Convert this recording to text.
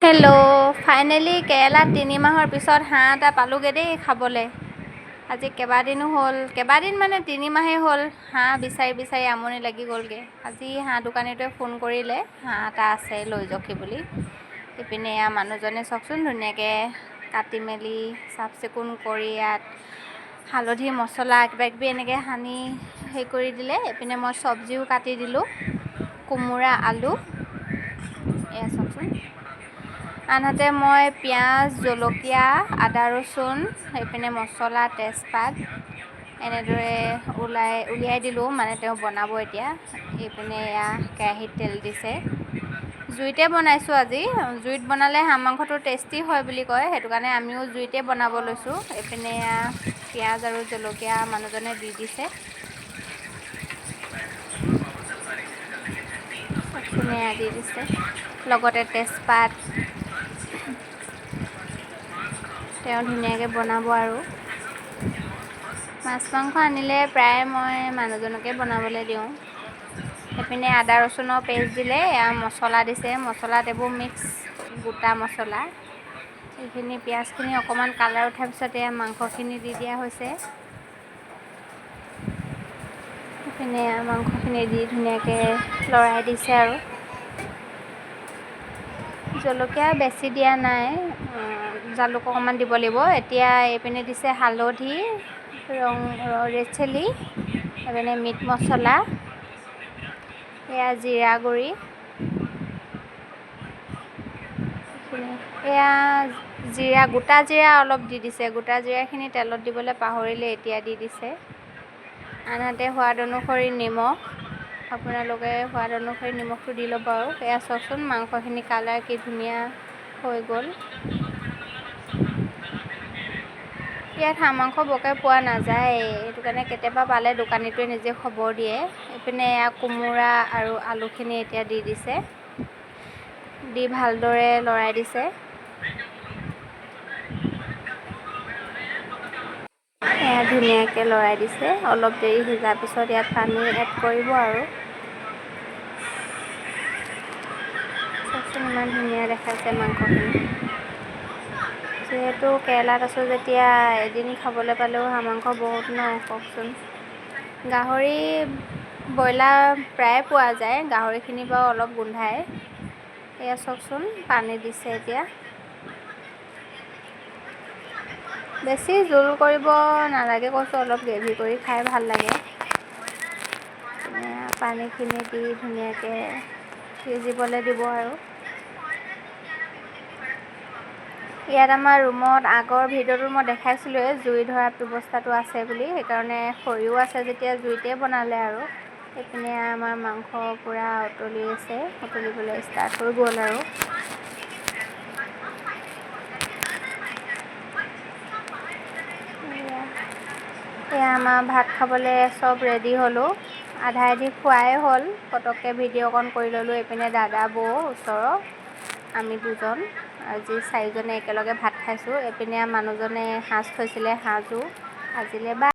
Hello', finally কেৰেলাত 3 মাহৰ পিছত হাঁহ এটা পালোগৈ দেই খাবলৈ। আজি কেইবাদিনো হ'ল, কেইবাদিন মানে 3 মাহেই হ'ল। হাঁহ বিচাৰি বিচাৰি আমনি লাগি গ'লগৈ। আজি হাঁহ দোকানীটোৱে ফোন কৰিলে, হাঁহ এটা আছে লৈ যাওকহি বুলি। ইপিনে মানুহজনে চাওকচোন ধুনীয়াকৈ কাটি মেলি চাফ চিকুণ কৰি ইয়াত হালধি মছলা কিবাকিবি এনেকৈ সানি হেৰি কৰি দিলে। এইপিনে মই চব্জিও কাটি দিলোঁ, কোমোৰা আলু, এয়া চাওকচোন। আনহাতে মই পিঁয়াজ জলকীয়া আদা ৰচুন সেইপিনে মছলা তেজপাত এনেদৰে উলিয়াই দিলোঁ, মানে তেওঁ বনাব এতিয়া। এইপিনে এয়া কেৰাহীত তেল দিছে। জুইতে বনাইছোঁ আজি। জুইত বনালে হাঁহ মাংসটো টেষ্টি হয় বুলি কয়, সেইটো কাৰণে আমিও জুইতে বনাব লৈছোঁ। এইপিনে এয়া পিঁয়াজ আৰু জলকীয়া মানুহজনে দি দিছে। ধুনীয়া দি দিছে, লগতে তেজপাত। তেওঁ ধুনীয়াকৈ বনাব আৰু। মাছ মাংস আনিলে প্ৰায় মই মানুহজনকে বনাবলৈ দিওঁ। সেইপিনে আদা ৰচুনৰ পেষ্ট দিলে, এয়া মছলা দিছে। মছলাত এইবোৰ মিক্স গোটা মছলা। এইখিনি পিঁয়াজখিনি অকণমান কালাৰ উঠাৰ পিছত এয়া মাংসখিনি দি দিয়া হৈছে। সেইপিনে মাংসখিনি দি ধুনীয়াকৈ লৰাই দিছে আৰু। জলকীয়া বেছি দিয়া নাই, জালুক অকণমান দিব লাগিব। এতিয়া এইপিনে দিছে হালধি, ৰেড চিলি, এইপিনে মিট মছলা, এয়া জিৰা গুড়ি, এয়া গোটা জিৰা অলপ দি দিছে। গোটা জিৰাখিনি তেলত দিবলৈ পাহৰিলে, এতিয়া দি দিছে। আনহাতে সোৱাদ অনুসৰি নিমখ, আপোনালোকে সোৱাদ অনুসৰি নিমখটো দি ল'ব আৰু। এয়া চাওকচোন মাংসখিনি কালাৰ কি ধুনীয়া হৈ গ'ল। ইয়াত হাঁহ মাংস বৰকৈ পোৱা নাযায়, সেইটো কাৰণে কেতিয়াবা পালে দোকানীটোৱে নিজে খবৰ দিয়ে। এইপিনে এয়া কোমোৰা আৰু আলুখিনি এতিয়া দি দিছে, দি ভালদৰে লৰাই দিছে। এয়া ধুনীয়াকৈ লৰাই দিছে। অলপ দেৰি সিজাৰ পিছত ইয়াত পানী এড কৰিব আৰু। চাওকচোন ইমান ধুনীয়া দেখাইছে মাংসখিনি। যিহেতু কেৰেলাত আছোঁ যেতিয়া এদিন খাবলৈ পালেও হাঁহ মাংস বহুত ন, কওকচোন। গাহৰি ব্ৰইলাৰ প্ৰায়ে পোৱা যায়, গাহৰিখিনি বাৰু অলপ গোন্ধায়। এয়া চাওকচোন পানী দিছে এতিয়া। বেছি জোল কৰিব নালাগে কৈছোঁ, অলপ গ্ৰেভি কৰি খাই ভাল লাগে। পানীখিনি দি ধুনীয়াকৈ সিজিবলৈ দিব আৰু। ইয়াত আমাৰ ৰুমত আগৰ ভিডিঅ'টোত মই দেখাইছিলোঁৱে জুই ধৰা ব্যৱস্থাটো আছে বুলি, সেইকাৰণে খৰিও আছে যেতিয়া জুইতে বনালে আৰু। এইপিনে আমাৰ মাংস পূৰা উতলি আছে, উতলিবলৈ ষ্টাৰ্ট হৈ গ'ল আৰু। এয়া আমাৰ ভাত খাবলৈ চব ৰেডি হ'লোঁ, আধা আধি খোৱাই হ'ল। পটককৈ ভিডিঅ' অকণ কৰি ল'লোঁ। এইপিনে দাদা বৌ ওচৰৰ, আমি দুজন, আজি 4জনে একেলগে ভাত খাইছোঁ। এইপিনে মানুহজনে সাঁজ থৈছিলে, সাঁজো আজিলৈ